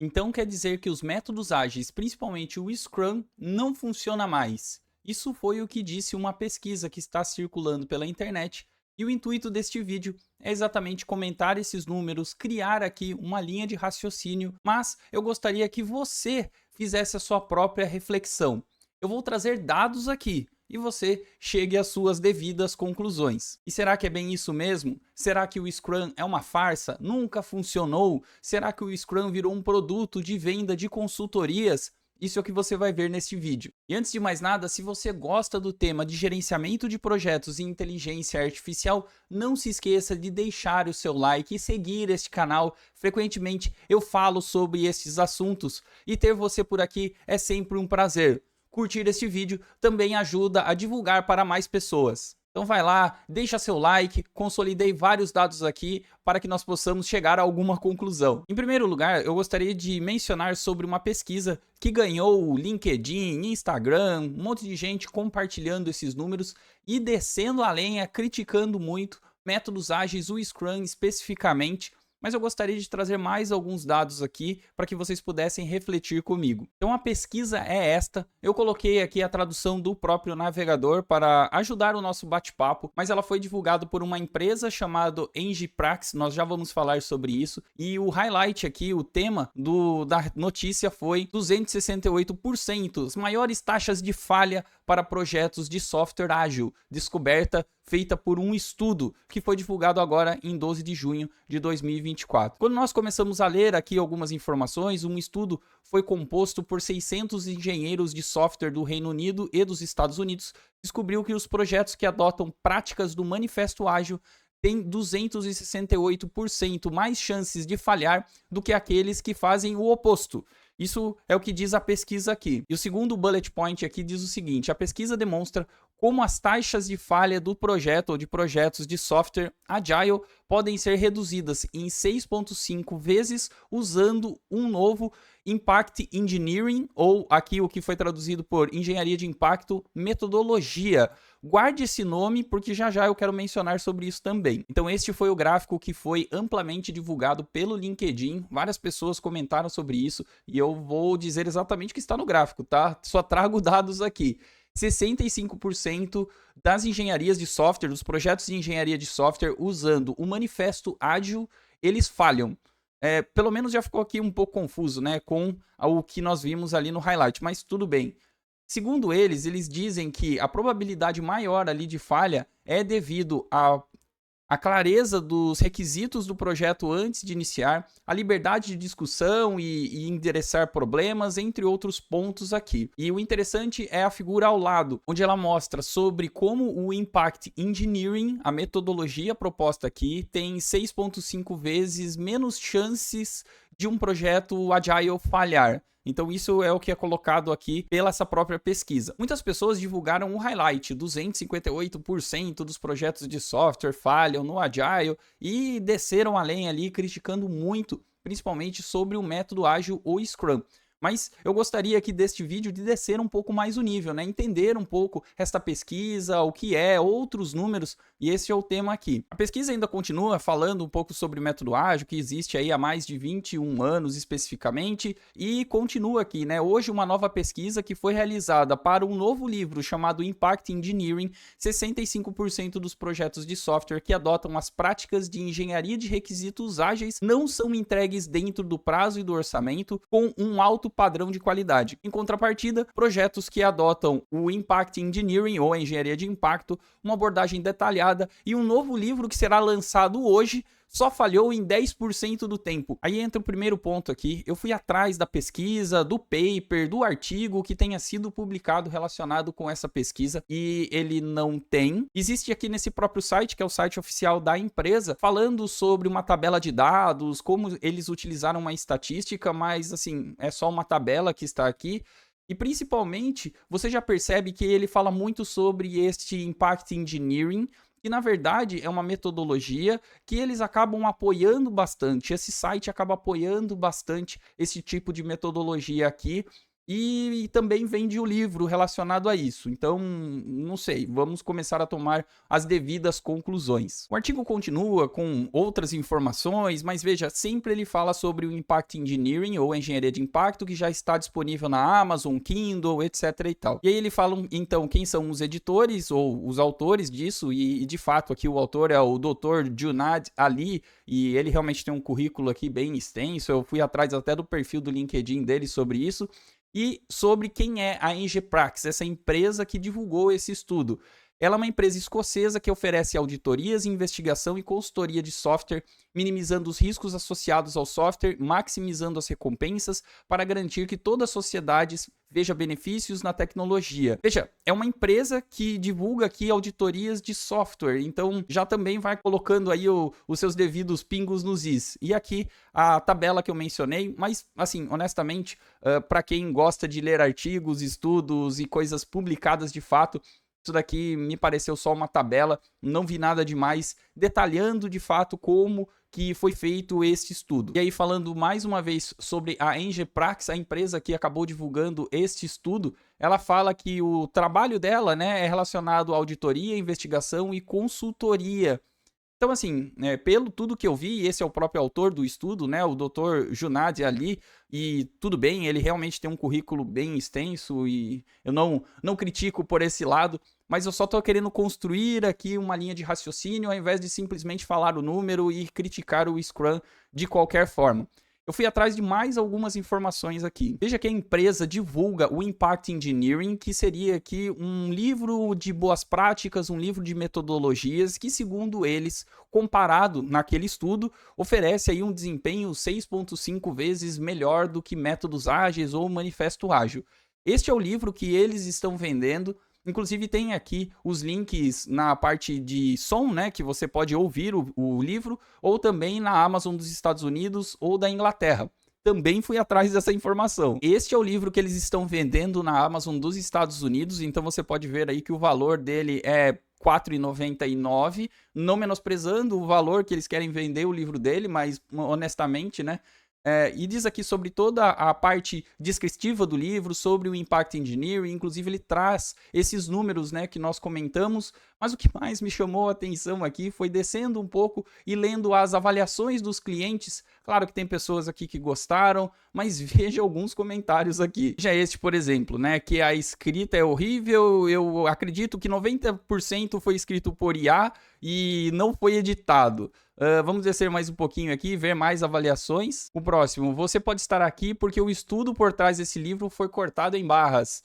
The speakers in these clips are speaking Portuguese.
Então quer dizer que os métodos ágeis, principalmente o Scrum, não funciona mais. Isso foi o que disse uma pesquisa que está circulando pela internet, e o intuito deste vídeo é exatamente comentar esses números, criar aqui uma linha de raciocínio, mas eu gostaria que você fizesse a sua própria reflexão. Eu vou trazer dados aqui e você chegue às suas devidas conclusões. E será que é bem isso mesmo? Será que o Scrum é uma farsa? Nunca funcionou? Será que o Scrum virou um produto de venda de consultorias? Isso é o que você vai ver neste vídeo. E antes de mais nada, se você gosta do tema de gerenciamento de projetos e inteligência artificial, não se esqueça de deixar o seu like e seguir este canal. Frequentemente eu falo sobre estes assuntos e ter você por aqui é sempre um prazer. Curtir este vídeo também ajuda a divulgar para mais pessoas. Então vai lá, deixa seu like, consolidei vários dados aqui para que nós possamos chegar a alguma conclusão. Em primeiro lugar, eu gostaria de mencionar sobre uma pesquisa que ganhou o LinkedIn, Instagram, um monte de gente compartilhando esses números e descendo a lenha, criticando muito métodos ágeis, o Scrum especificamente, mas eu gostaria de trazer mais alguns dados aqui para que vocês pudessem refletir comigo. Então a pesquisa é esta, eu coloquei aqui a tradução do próprio navegador para ajudar o nosso bate-papo, mas ela foi divulgada por uma empresa chamada Engiprax, nós já vamos falar sobre isso, e o highlight aqui, o tema da notícia foi 268%, as maiores taxas de falha para projetos de software ágil, descoberta feita por um estudo que foi divulgado agora em 12 de junho de 2024. Quando nós começamos a ler aqui algumas informações, um estudo foi composto por 600 engenheiros de software do Reino Unido e dos Estados Unidos, descobriu que os projetos que adotam práticas do Manifesto Ágil têm 268% mais chances de falhar do que aqueles que fazem o oposto. Isso é o que diz a pesquisa aqui. E o segundo bullet point aqui diz o seguinte: a pesquisa demonstra como as taxas de falha do projeto ou de projetos de software Agile podem ser reduzidas em 6,5 vezes usando um novo Impact Engineering, ou aqui o que foi traduzido por engenharia de impacto, metodologia. Guarde esse nome porque já já eu quero mencionar sobre isso também. Então este foi o gráfico que foi amplamente divulgado pelo LinkedIn, várias pessoas comentaram sobre isso e eu vou dizer exatamente o que está no gráfico, tá? Só trago dados aqui. 65% das engenharias de software, dos projetos de engenharia de software usando o manifesto ágil, eles falham. Pelo menos já ficou aqui um pouco confuso, né, com o que nós vimos ali no highlight, mas tudo bem. Segundo eles dizem que a probabilidade maior ali de falha é devido a clareza dos requisitos do projeto antes de iniciar, a liberdade de discussão e endereçar problemas, entre outros pontos aqui. E o interessante é a figura ao lado, onde ela mostra sobre como o Impact Engineering, a metodologia proposta aqui, tem 6,5 vezes menos chances de um projeto Agile falhar. Então isso é o que é colocado aqui pela essa própria pesquisa. Muitas pessoas divulgaram um highlight: 258% dos projetos de software falham no Agile, e desceram além ali criticando muito, principalmente sobre o método ágil ou Scrum. Mas eu gostaria aqui deste vídeo de descer um pouco mais o nível, né? Entender um pouco esta pesquisa, o que é, outros números, e esse é o tema aqui. A pesquisa ainda continua falando um pouco sobre o método ágil, que existe aí há mais de 21 anos especificamente, e continua aqui, né? Hoje uma nova pesquisa que foi realizada para um novo livro chamado Impact Engineering, 65% dos projetos de software que adotam as práticas de engenharia de requisitos ágeis não são entregues dentro do prazo e do orçamento com um alto padrão de qualidade. Em contrapartida, projetos que adotam o Impact Engineering ou a engenharia de impacto, uma abordagem detalhada e um novo livro que será lançado hoje, só falhou em 10% do tempo. Aí entra o primeiro ponto aqui. Eu fui atrás da pesquisa, do paper, do artigo que tenha sido publicado relacionado com essa pesquisa, e ele não tem. Existe aqui nesse próprio site, que é o site oficial da empresa, falando sobre uma tabela de dados, como eles utilizaram uma estatística, mas assim, é só uma tabela que está aqui. E principalmente, você já percebe que ele fala muito sobre este Impact Engineering, que na verdade é uma metodologia que eles acabam apoiando bastante. Esse site acaba apoiando bastante esse tipo de metodologia aqui. e também vende o livro relacionado a isso. Então, não sei, vamos começar a tomar as devidas conclusões. O artigo continua com outras informações, mas veja, sempre ele fala sobre o Impact Engineering ou engenharia de impacto, que já está disponível na Amazon, Kindle, etc e tal. E aí ele fala, então, quem são os editores ou os autores disso, e de fato aqui o autor é o Dr. Junaid Ali, e ele realmente tem um currículo aqui bem extenso, eu fui atrás até do perfil do LinkedIn dele sobre isso, e sobre quem é a Engeprax, essa empresa que divulgou esse estudo. Ela é uma empresa escocesa que oferece auditorias, investigação e consultoria de software, minimizando os riscos associados ao software, maximizando as recompensas para garantir que toda a sociedade veja benefícios na tecnologia. Veja, é uma empresa que divulga aqui auditorias de software, então já também vai colocando aí os seus devidos pingos nos is. E aqui a tabela que eu mencionei, mas assim, honestamente, para quem gosta de ler artigos, estudos e coisas publicadas de fato, isso daqui me pareceu só uma tabela, não vi nada demais, detalhando de fato como que foi feito este estudo. E aí, falando mais uma vez sobre a Engeprax, a empresa que acabou divulgando este estudo, ela fala que o trabalho dela, né, é relacionado à auditoria, investigação e consultoria. Então, assim, pelo tudo que eu vi, esse é o próprio autor do estudo, né, o Dr. Junaid Ali, e tudo bem, ele realmente tem um currículo bem extenso e eu não critico por esse lado, mas eu só estou querendo construir aqui uma linha de raciocínio ao invés de simplesmente falar o número e criticar o Scrum de qualquer forma. Eu fui atrás de mais algumas informações aqui. Veja que a empresa divulga o Impact Engineering, que seria aqui um livro de boas práticas, um livro de metodologias que, segundo eles, comparado naquele estudo, oferece aí um desempenho 6,5 vezes melhor do que métodos ágeis ou manifesto ágil. Este é o livro que eles estão vendendo. Inclusive tem aqui os links na parte de som, né, que você pode ouvir o livro, ou também na Amazon dos Estados Unidos ou da Inglaterra. Também fui atrás dessa informação. Este é o livro que eles estão vendendo na Amazon dos Estados Unidos, então você pode ver aí que o valor dele é R$ 4,99, não menosprezando o valor que eles querem vender o livro dele, mas honestamente, né, e diz aqui sobre toda a parte descritiva do livro, sobre o Impact Engineering, inclusive ele traz esses números, né, que nós comentamos, mas o que mais me chamou a atenção aqui foi descendo um pouco e lendo as avaliações dos clientes. Claro que tem pessoas aqui que gostaram, mas veja alguns comentários aqui. Já este, por exemplo, né, que a escrita é horrível, eu acredito que 90% foi escrito por IA e não foi editado. Vamos descer mais um pouquinho aqui, ver mais avaliações. O próximo, você pode estar aqui porque o estudo por trás desse livro foi cortado em barras.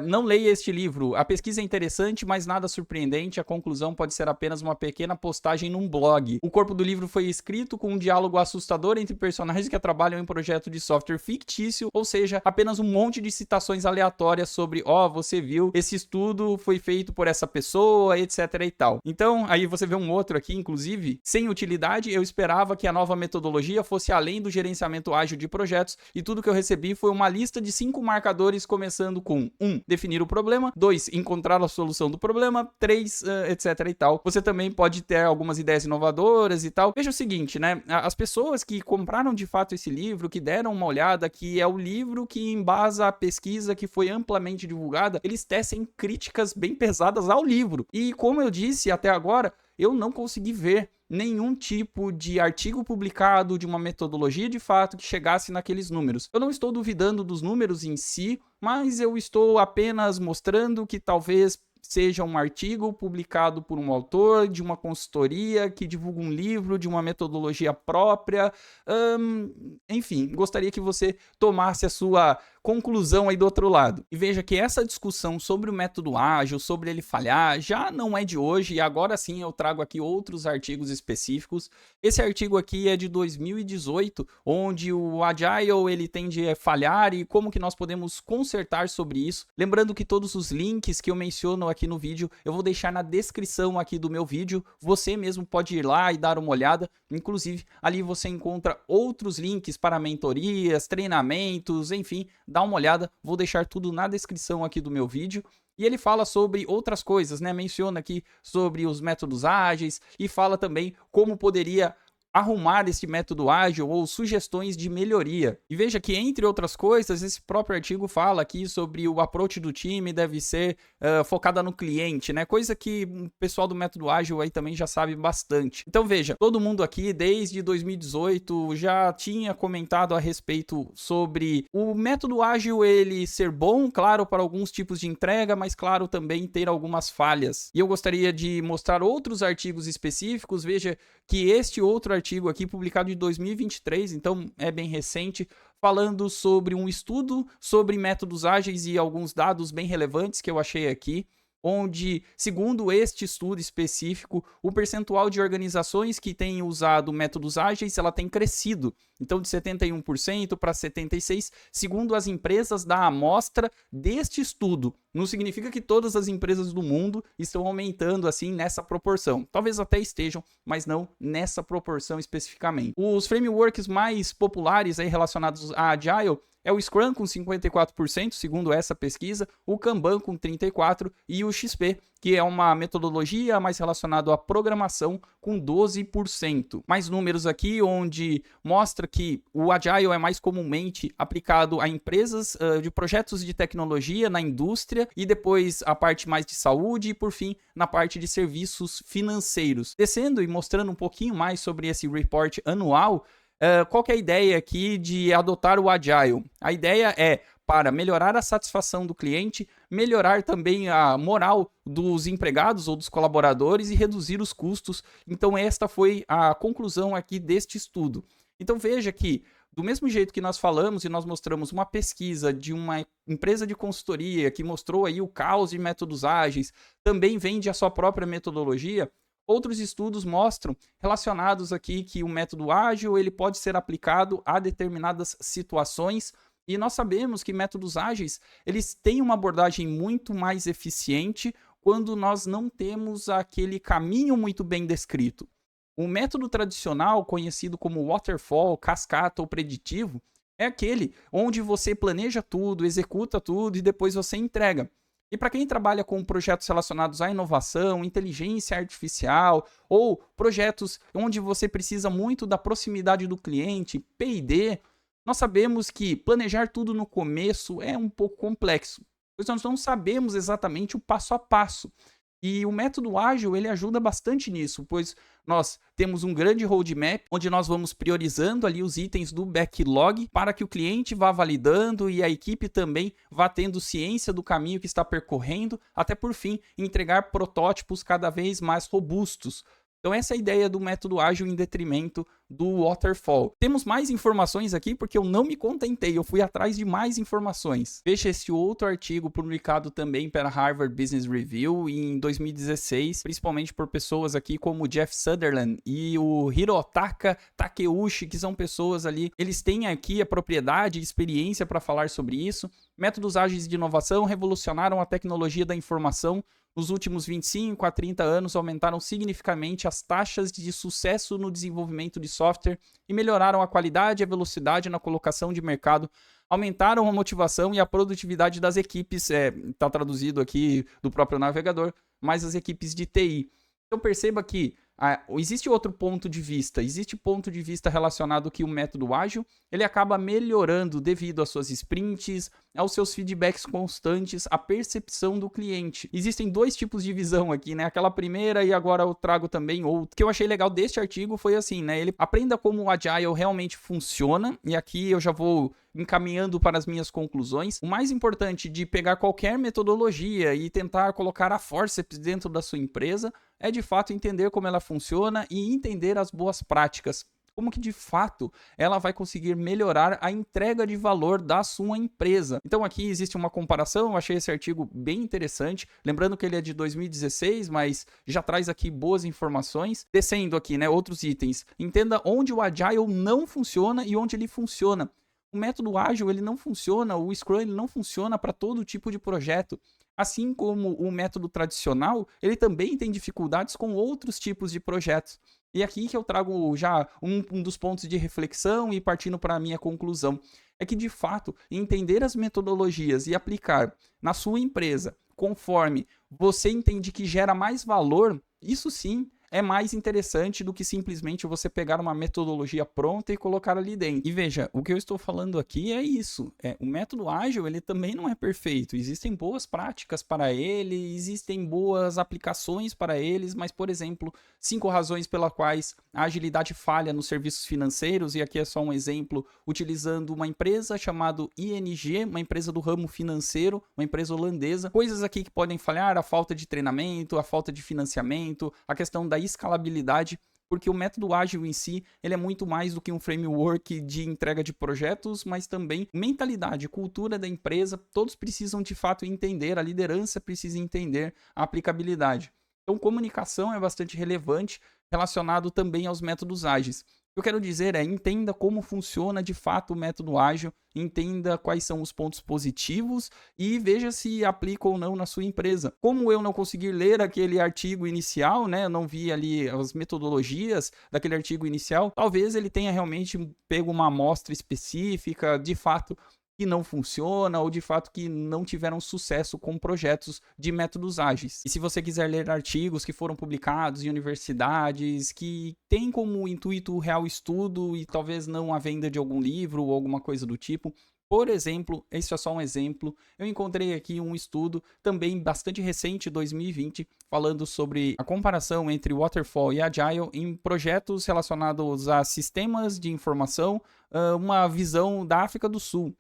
Não leia este livro. A pesquisa é interessante, mas nada surpreendente. A conclusão pode ser apenas uma pequena postagem num blog. O corpo do livro foi escrito com um diálogo assustador entre personagens que trabalham em um projeto de software fictício, ou seja, apenas um monte de citações aleatórias sobre, você viu, esse estudo foi feito por essa pessoa, etc e tal. Então, aí você vê um outro aqui, inclusive, sem utilidade, eu esperava que a nova metodologia fosse além do gerenciamento ágil de projetos, e tudo que eu recebi foi uma lista de 5 marcadores, começando com 1. Definir o problema. 2. Encontrar a solução do problema. 3. Etc e tal. Você também pode ter algumas ideias inovadoras e tal. Veja o seguinte, né? As pessoas que compraram de fato esse livro, que deram uma olhada, que é o livro que embasa a pesquisa que foi amplamente divulgada, eles tecem críticas bem pesadas ao livro. E como eu disse até agora, eu não consegui ver nenhum tipo de artigo publicado, de uma metodologia de fato que chegasse naqueles números. Eu não estou duvidando dos números em si, mas eu estou apenas mostrando que talvez seja um artigo publicado por um autor, de uma consultoria, que divulga um livro, de uma metodologia própria. Enfim, gostaria que você tomasse a sua conclusão aí do outro lado. E veja que essa discussão sobre o método ágil, sobre ele falhar, já não é de hoje, e agora sim eu trago aqui outros artigos específicos. Esse artigo aqui é de 2018, onde o Agile ele tende a falhar e como que nós podemos consertar sobre isso. Lembrando que todos os links que eu menciono aqui no vídeo, eu vou deixar na descrição aqui do meu vídeo. Você mesmo pode ir lá e dar uma olhada. Inclusive, ali você encontra outros links para mentorias, treinamentos, enfim, dá uma olhada, vou deixar tudo na descrição aqui do meu vídeo. E ele fala sobre outras coisas, né? Menciona aqui sobre os métodos ágeis e fala também como poderia arrumar esse método ágil ou sugestões de melhoria. E veja que, entre outras coisas, esse próprio artigo fala aqui sobre o approach do time deve ser focada no cliente, né? Coisa que o pessoal do método ágil aí também já sabe bastante. Então veja, todo mundo aqui desde 2018 já tinha comentado a respeito sobre o método ágil ele ser bom, claro, para alguns tipos de entrega, mas claro, também ter algumas falhas. E eu gostaria de mostrar outros artigos específicos. Veja que este outro artigo aqui, publicado em 2023, então é bem recente, falando sobre um estudo sobre métodos ágeis e alguns dados bem relevantes que eu achei aqui, onde, segundo este estudo específico, o percentual de organizações que têm usado métodos ágeis, ela tem crescido. Então, de 71% para 76%, segundo as empresas da amostra deste estudo. Não significa que todas as empresas do mundo estão aumentando assim nessa proporção. Talvez até estejam, mas não nessa proporção especificamente. Os frameworks mais populares aí relacionados a Agile é o Scrum com 54%, segundo essa pesquisa, o Kanban com 34% e o XP, que é uma metodologia mais relacionada à programação, com 12%. Mais números aqui, onde mostra que o Agile é mais comumente aplicado a empresas de projetos de tecnologia na indústria e depois a parte mais de saúde e, por fim, na parte de serviços financeiros. Descendo e mostrando um pouquinho mais sobre esse report anual, qual que é a ideia aqui de adotar o Agile? A ideia é para melhorar a satisfação do cliente, melhorar também a moral dos empregados ou dos colaboradores e reduzir os custos. Então esta foi a conclusão aqui deste estudo. Então veja que, do mesmo jeito que nós falamos e nós mostramos uma pesquisa de uma empresa de consultoria que mostrou aí o caos de métodos ágeis, também vende a sua própria metodologia. Outros estudos mostram, relacionados aqui, que o método ágil ele pode ser aplicado a determinadas situações, e nós sabemos que métodos ágeis eles têm uma abordagem muito mais eficiente quando nós não temos aquele caminho muito bem descrito. O método tradicional, conhecido como waterfall, cascata ou preditivo, é aquele onde você planeja tudo, executa tudo e depois você entrega. E para quem trabalha com projetos relacionados à inovação, inteligência artificial ou projetos onde você precisa muito da proximidade do cliente, P&D, nós sabemos que planejar tudo no começo é um pouco complexo, pois nós não sabemos exatamente o passo a passo. E o método ágil ele ajuda bastante nisso, pois nós temos um grande roadmap onde nós vamos priorizando ali os itens do backlog para que o cliente vá validando e a equipe também vá tendo ciência do caminho que está percorrendo, até por fim entregar protótipos cada vez mais robustos. Então essa é a ideia do método ágil em detrimento do waterfall. Temos mais informações aqui porque eu não me contentei, eu fui atrás de mais informações. Veja esse outro artigo publicado também pela Harvard Business Review em 2016, principalmente por pessoas aqui como o Jeff Sutherland e o Hirotaka Takeuchi, que são pessoas ali, eles têm aqui a propriedade e experiência para falar sobre isso. Métodos ágeis de inovação revolucionaram a tecnologia da informação. Nos últimos 25 a 30 anos, aumentaram significativamente as taxas de sucesso no desenvolvimento de software e melhoraram a qualidade e a velocidade na colocação de mercado, aumentaram a motivação e a produtividade das equipes, está traduzido aqui do próprio navegador, mas as equipes de TI. Então perceba que existe outro ponto de vista, existe ponto de vista relacionado que o método ágil, ele acaba melhorando devido às suas sprints, aos seus feedbacks constantes, a percepção do cliente. Existem dois tipos de visão aqui, né? Aquela primeira e agora eu trago também outra. O que eu achei legal deste artigo foi assim, né? Ele aprenda como o Agile realmente funciona, e aqui eu já vou encaminhando para as minhas conclusões. O mais importante de pegar qualquer metodologia e tentar colocar a forceps dentro da sua empresa é de fato entender como ela funciona e entender as boas práticas. Como que de fato ela vai conseguir melhorar a entrega de valor da sua empresa. Então aqui existe uma comparação, eu achei esse artigo bem interessante, lembrando que ele é de 2016, mas já traz aqui boas informações. Descendo aqui, né, outros itens. Entenda onde o Agile não funciona e onde ele funciona. O método ágil ele não funciona, o Scrum ele não funciona para todo tipo de projeto. Assim como o método tradicional, ele também tem dificuldades com outros tipos de projetos. E aqui que eu trago já um dos pontos de reflexão e partindo para a minha conclusão. É que, de fato, entender as metodologias e aplicar na sua empresa conforme você entende que gera mais valor, isso sim é mais interessante do que simplesmente você pegar uma metodologia pronta e colocar ali dentro. E veja, o que eu estou falando aqui é isso. O método ágil, ele também não é perfeito. Existem boas práticas para ele, existem boas aplicações para eles, mas, por exemplo, 5 razões pelas quais a agilidade falha nos serviços financeiros, e aqui é só um exemplo, utilizando uma empresa chamada ING, uma empresa do ramo financeiro, uma empresa holandesa. Coisas aqui que podem falhar: a falta de treinamento, a falta de financiamento, a questão da escalabilidade, porque o método ágil em si, ele é muito mais do que um framework de entrega de projetos, mas também mentalidade, cultura da empresa. Todos precisam de fato entender, a liderança precisa entender a aplicabilidade. Então, comunicação é bastante relevante, relacionado também aos métodos ágeis. O que eu quero dizer é: entenda como funciona de fato o método ágil, entenda quais são os pontos positivos e veja se aplica ou não na sua empresa. Como eu não consegui ler aquele artigo inicial, né, eu não vi ali as metodologias daquele artigo inicial, talvez ele tenha realmente pego uma amostra específica, de fato, que não funciona, ou de fato que não tiveram sucesso com projetos de métodos ágeis. E se você quiser ler artigos que foram publicados em universidades, que têm como intuito o real estudo e talvez não a venda de algum livro ou alguma coisa do tipo, por exemplo, esse é só um exemplo, eu encontrei aqui um estudo também bastante recente, 2020, falando sobre a comparação entre Waterfall e Agile em projetos relacionados a sistemas de informação, uma visão da África do Sul.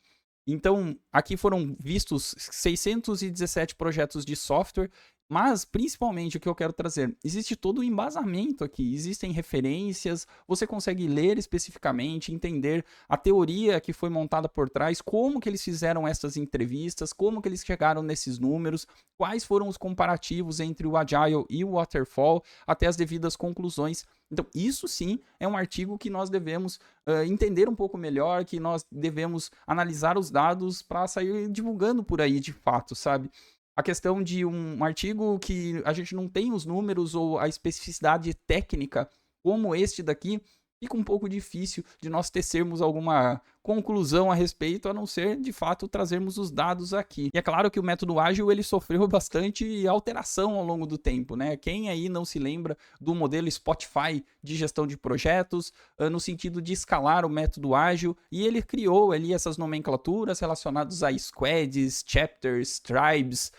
Então, aqui foram vistos 617 projetos de software, mas principalmente o que eu quero trazer: existe todo o embasamento aqui, existem referências, você consegue ler especificamente, entender a teoria que foi montada por trás, como que eles fizeram essas entrevistas, como que eles chegaram nesses números, quais foram os comparativos entre o Agile e o Waterfall, até as devidas conclusões. Então, isso sim é um artigo que nós devemos entender um pouco melhor, que nós devemos analisar os dados para sair divulgando por aí de fato, sabe? A questão de um artigo que a gente não tem os números ou a especificidade técnica como este daqui, fica um pouco difícil de nós tecermos alguma conclusão a respeito, a não ser, de fato, trazermos os dados aqui. E é claro que o método ágil, ele sofreu bastante alteração ao longo do tempo, né? Quem aí não se lembra do modelo Spotify de gestão de projetos, no sentido de escalar o método ágil, e ele criou ali essas nomenclaturas relacionadas a squads, chapters, tribes,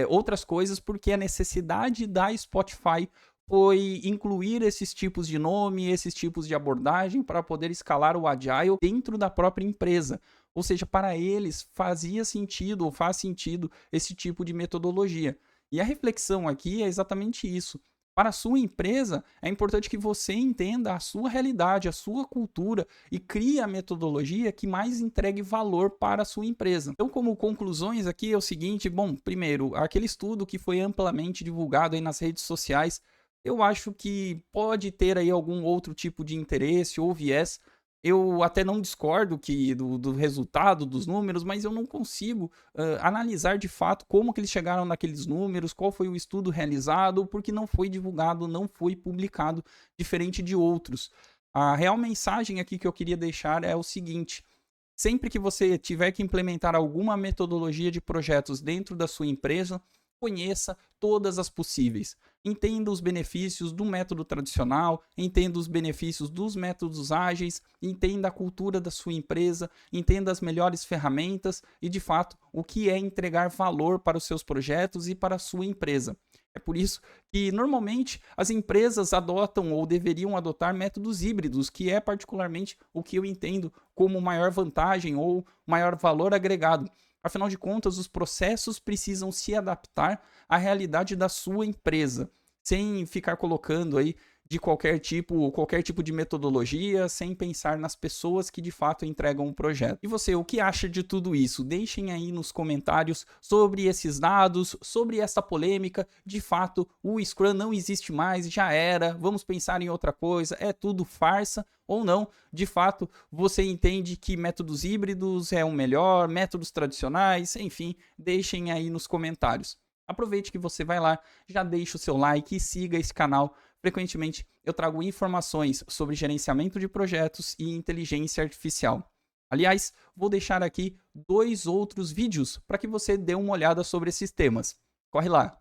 outras coisas, porque a necessidade da Spotify foi incluir esses tipos de nome, esses tipos de abordagem para poder escalar o Agile dentro da própria empresa. Ou seja, para eles fazia sentido ou faz sentido esse tipo de metodologia. E a reflexão aqui é exatamente isso. Para a sua empresa, é importante que você entenda a sua realidade, a sua cultura e crie a metodologia que mais entregue valor para a sua empresa. Então, como conclusões aqui é o seguinte: bom, primeiro, aquele estudo que foi amplamente divulgado aí nas redes sociais, eu acho que pode ter aí algum outro tipo de interesse ou viés. Eu até não discordo do resultado, dos números, mas eu não consigo analisar de fato como que eles chegaram naqueles números, qual foi o estudo realizado, porque não foi divulgado, não foi publicado, diferente de outros. A real mensagem aqui que eu queria deixar é o seguinte: sempre que você tiver que implementar alguma metodologia de projetos dentro da sua empresa, conheça todas as possíveis. Entenda os benefícios do método tradicional, entenda os benefícios dos métodos ágeis, entenda a cultura da sua empresa, entenda as melhores ferramentas e, de fato, o que é entregar valor para os seus projetos e para a sua empresa. É por isso que, normalmente, as empresas adotam ou deveriam adotar métodos híbridos, que é particularmente o que eu entendo como maior vantagem ou maior valor agregado. Afinal de contas, os processos precisam se adaptar à realidade da sua empresa, sem ficar colocando aí de qualquer tipo de metodologia, sem pensar nas pessoas que de fato entregam o projeto. E você, o que acha de tudo isso? Deixem aí nos comentários sobre esses dados, sobre essa polêmica. De fato, o Scrum não existe mais, já era, vamos pensar em outra coisa, é tudo farsa ou não? De fato, você entende que métodos híbridos é o melhor, métodos tradicionais, enfim, deixem aí nos comentários. Aproveite que você vai lá, já deixa o seu like e siga esse canal. Frequentemente eu trago informações sobre gerenciamento de projetos e inteligência artificial. Aliás, vou deixar aqui 2 outros vídeos para que você dê uma olhada sobre esses temas. Corre lá!